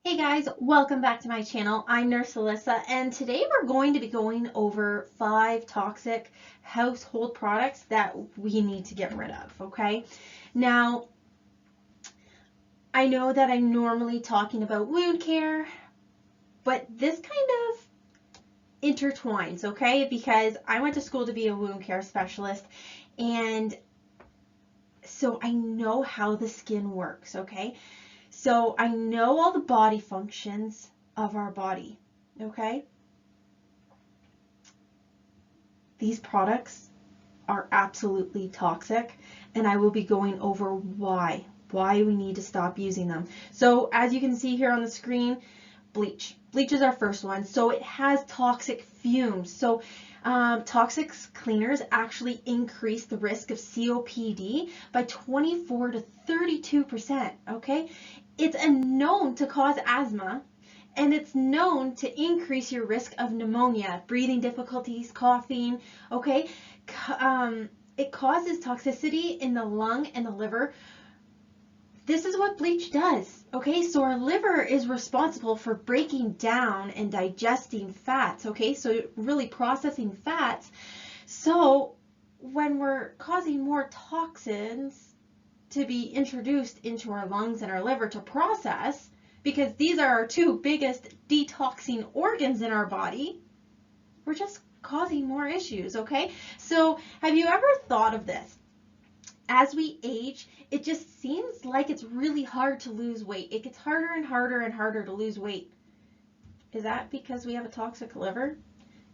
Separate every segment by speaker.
Speaker 1: Hey guys, welcome back to my channel. I'm Nurse Alyssa, and today we're going to be going over 5 toxic household products that we need to get rid of, okay? Now, I know that I'm normally talking about wound care, but this kind of intertwines, okay? Because I went to school to be a wound care specialist, and so I know how the skin works, okay? So I know all the body functions of our body, okay? These products are absolutely toxic, and I will be going over why we need to stop using them. So as you can see here on the screen, bleach. Bleach is our first one. So it has toxic fumes. So toxic cleaners actually increase the risk of COPD by 24 to 32%, okay? It's known to cause asthma, and it's known to increase your risk of pneumonia, breathing difficulties, coughing, okay? It causes toxicity in the lung and the liver. This is what bleach does, okay? So our liver is responsible for breaking down and digesting fats, okay? So really processing fats. So when we're causing more toxins to be introduced into our lungs and our liver to process, because these are our two biggest detoxing organs in our body, we're just causing more issues, okay? So have you ever thought of this? As we age, it just seems like it's really hard to lose weight. It gets harder and harder and harder to lose weight. Is that because we have a toxic liver?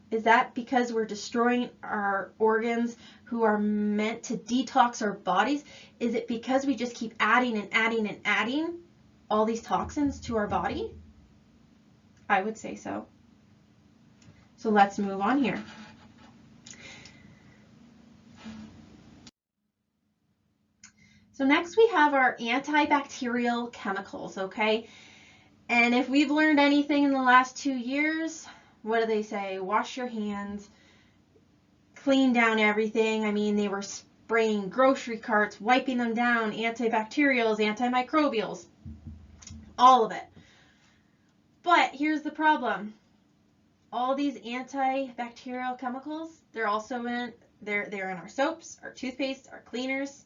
Speaker 1: Is that because we're destroying our organs who are meant to detox our bodies? Is it because we just keep adding and adding and adding all these toxins to our body? I would say so. So let's move on here. So next we have our antibacterial chemicals, okay? And if we've learned anything in the last 2 years, what do they say? Wash your hands, clean down everything. I mean, they were spraying grocery carts, wiping them down, antibacterials, antimicrobials, all of it. But here's the problem. All these antibacterial chemicals, they're in our soaps, our toothpaste, our cleaners.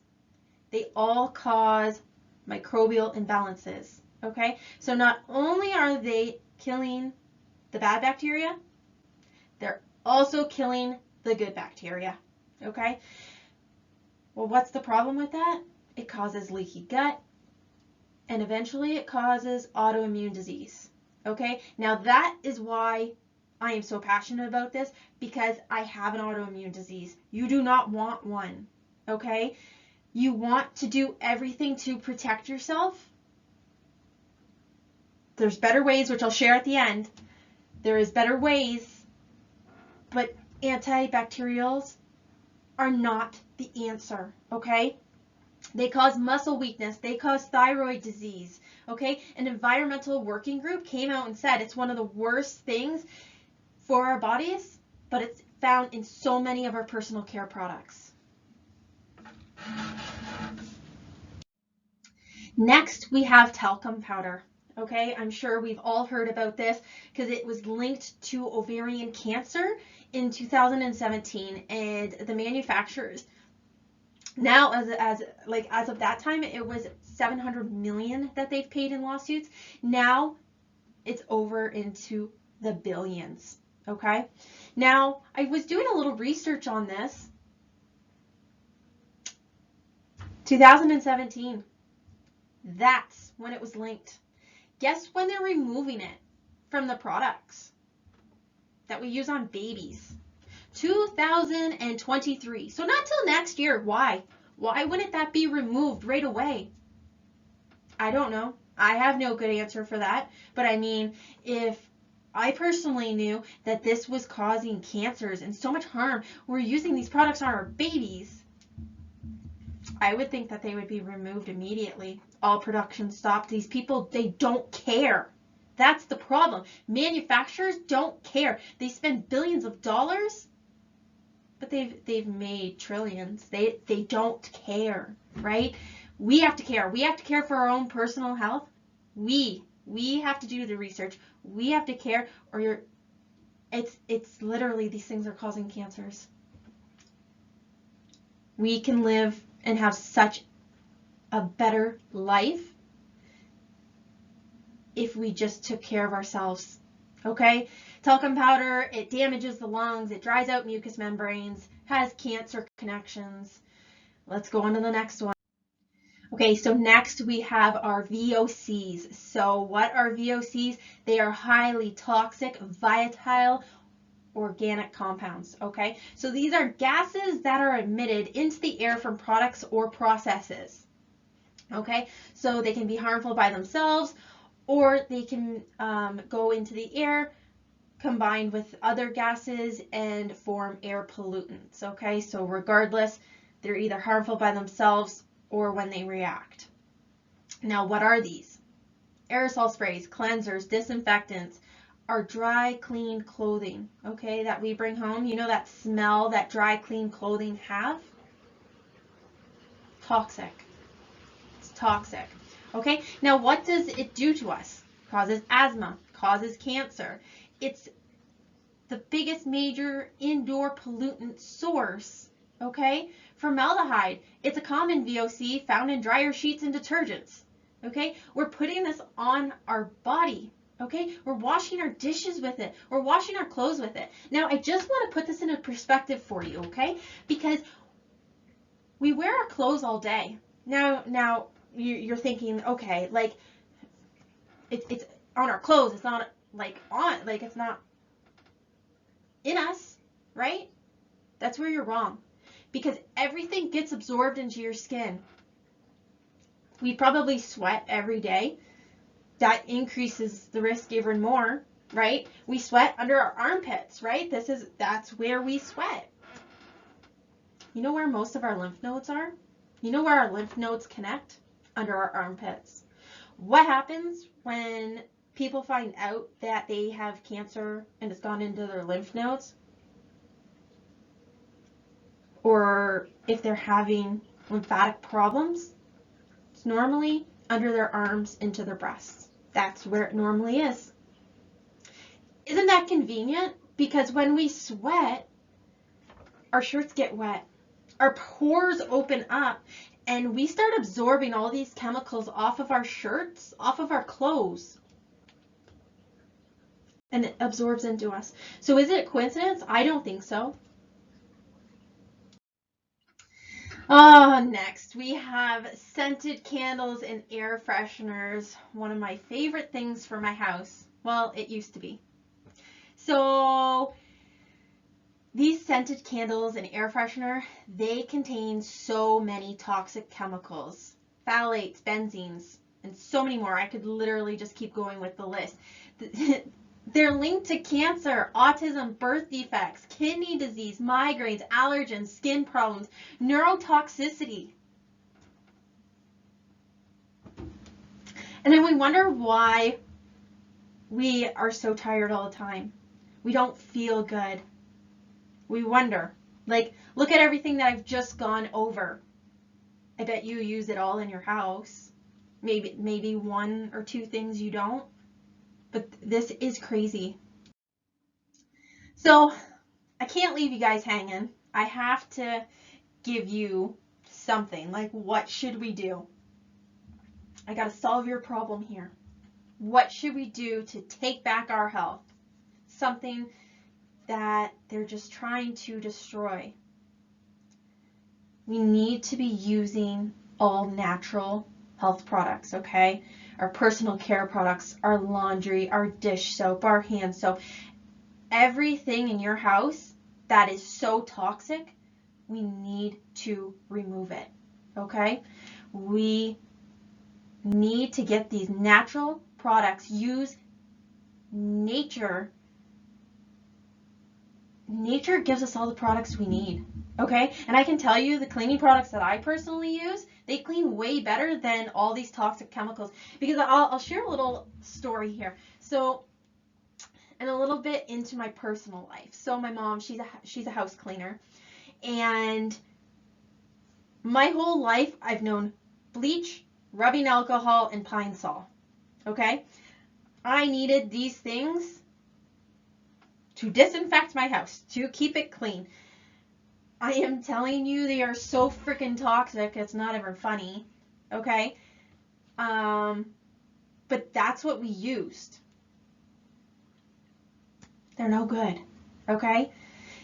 Speaker 1: They all cause microbial imbalances, okay? So not only are they killing the bad bacteria, they're also killing the good bacteria, okay? Well, what's the problem with that? It causes leaky gut, and eventually it causes autoimmune disease, okay? Now that is why I am so passionate about this, because I have an autoimmune disease. You do not want one, okay? You want to do everything to protect yourself. There's better ways, which I'll share at the end. There is better ways, but antibacterials are not the answer, okay? They cause muscle weakness. They cause thyroid disease, okay? An environmental working group came out and said it's one of the worst things for our bodies, but it's found in so many of our personal care products. Next, we have talcum powder. Okay, I'm sure we've all heard about this because it was linked to ovarian cancer in 2017, and the manufacturers now, as of that time, it was 700 million that they've paid in lawsuits. Now it's over into the billions. Okay, now I was doing a little research on this. 2017. That's when it was linked. Guess when they're removing it from the products that we use on babies? 2023. So not till next year. Why? Why wouldn't that be removed right away? I don't know. I have no good answer for that. But I mean, if I personally knew that this was causing cancers and so much harm, we're using these products on our babies, I would think that they would be removed immediately. All production stopped. These people, they don't care. That's the problem. Manufacturers don't care. They spend billions of dollars, but they've made trillions. They don't care, right? We have to care. We have to care for our own personal health. We We have to do the research. We have to care, or it's literally, these things are causing cancers. We can live and have such a better life if we just took care of ourselves. Okay? Talcum powder, it damages the lungs, it dries out mucous membranes, has cancer connections. Let's go on to the next one. Okay, so next we have our VOCs. So what are VOCs? They are highly toxic, volatile, organic compounds. Okay, so these are gases that are emitted into the air from products or processes. Okay, so they can be harmful by themselves, or they can go into the air combined with other gases and form air pollutants. Okay, so regardless, they're either harmful by themselves or when they react. Now, what are these? Aerosol sprays, cleansers, disinfectants are dry, clean clothing, okay, that we bring home. You know that smell that dry, clean clothing have? Toxic. It's toxic. Okay, now what does it do to us? Causes asthma, causes cancer. It's the biggest major indoor pollutant source, okay? Formaldehyde, it's a common VOC found in dryer sheets and detergents, okay? We're putting this on our body, okay? We're washing our dishes with it. We're washing our clothes with it. Now, I just want to put this into perspective for you, okay? Because we wear our clothes all day. Now you're thinking, okay, like it's on our clothes. It's not like on, like it's not in us, right? That's where you're wrong, because everything gets absorbed into your skin. We probably sweat every day. That increases the risk even more, right? We sweat under our armpits, right? That's where we sweat. You know where most of our lymph nodes are? You know where our lymph nodes connect? Under our armpits. What happens when people find out that they have cancer and it's gone into their lymph nodes? Or if they're having lymphatic problems, it's normally under their arms into their breasts. That's where it normally is. Isn't that convenient? Because when we sweat, our shirts get wet. Our pores open up and we start absorbing all these chemicals off of our shirts, off of our clothes. And it absorbs into us. So is it a coincidence? I don't think so. Next we have scented candles and air fresheners. One of my favorite things for my house. Well, it used to be. So these scented candles and air freshener, they contain so many toxic chemicals, phthalates, benzenes, and so many more. I could literally just keep going with the list. They're linked to cancer, autism, birth defects, kidney disease, migraines, allergens, skin problems, neurotoxicity. And then we wonder why we are so tired all the time. We don't feel good. We wonder, like, look at everything that I've just gone over. I bet you use it all in your house. Maybe one or two things you don't. But this is crazy. So I can't leave you guys hanging. I have to give you something. Like, what should we do? I got to solve your problem here. What should we do to take back our health? Something that they're just trying to destroy. We need to be using all natural health products, okay? Our personal care products, our laundry, our dish soap, our hand soap, everything in your house that is so toxic, we need to remove it, okay? We need to get these natural products, use nature. Nature gives us all the products we need, okay? And I can tell you the cleaning products that I personally use, they clean way better than all these toxic chemicals. Because I'll share a little story here. So, and a little bit into my personal life. So my mom, she's a house cleaner. And my whole life I've known bleach, rubbing alcohol, and Pine Sol, okay? I needed these things to disinfect my house, to keep it clean. I am telling you, they are so freaking toxic, it's not even funny, okay? But that's what we used. They're no good, okay?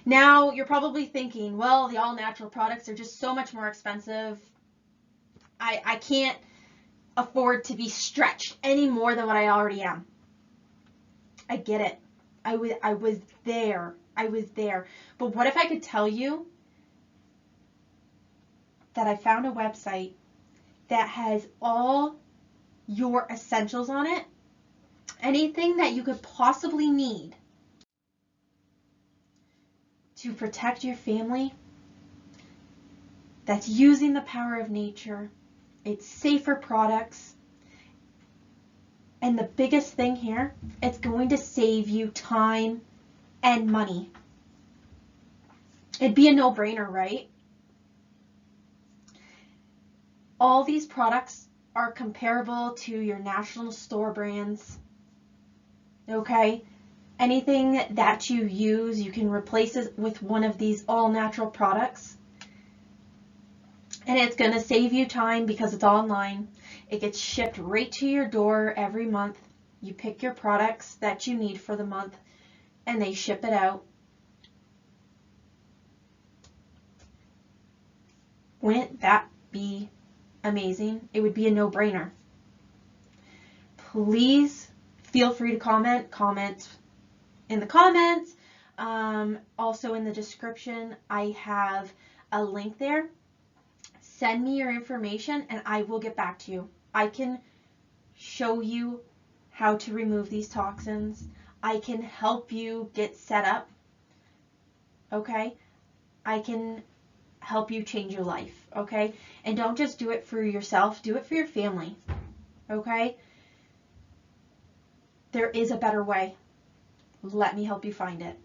Speaker 1: Now, you're probably thinking, well, the all-natural products are just so much more expensive. I can't afford to be stretched any more than what I already am. I get it. I was there. I was there. But what if I could tell you that I found a website that has all your essentials on it, anything that you could possibly need to protect your family, that's using the power of nature. It's safer products. And the biggest thing here, it's going to save you time and money. It'd be a no-brainer, right? All these products are comparable to your national store brands. Okay? Anything that you use, you can replace it with one of these all-natural products. And it's going to save you time because it's online. It gets shipped right to your door every month. You pick your products that you need for the month and they ship it out. Wouldn't that be amazing? It would be a no-brainer. Please feel free to comment in the comments. Also in the description, I have a link there. Send me your information and I will get back to you. I can show you how to remove these toxins. I can help you get set up. Okay? I can help you change your life. Okay? And don't just do it for yourself, do it for your family. Okay? There is a better way. Let me help you find it.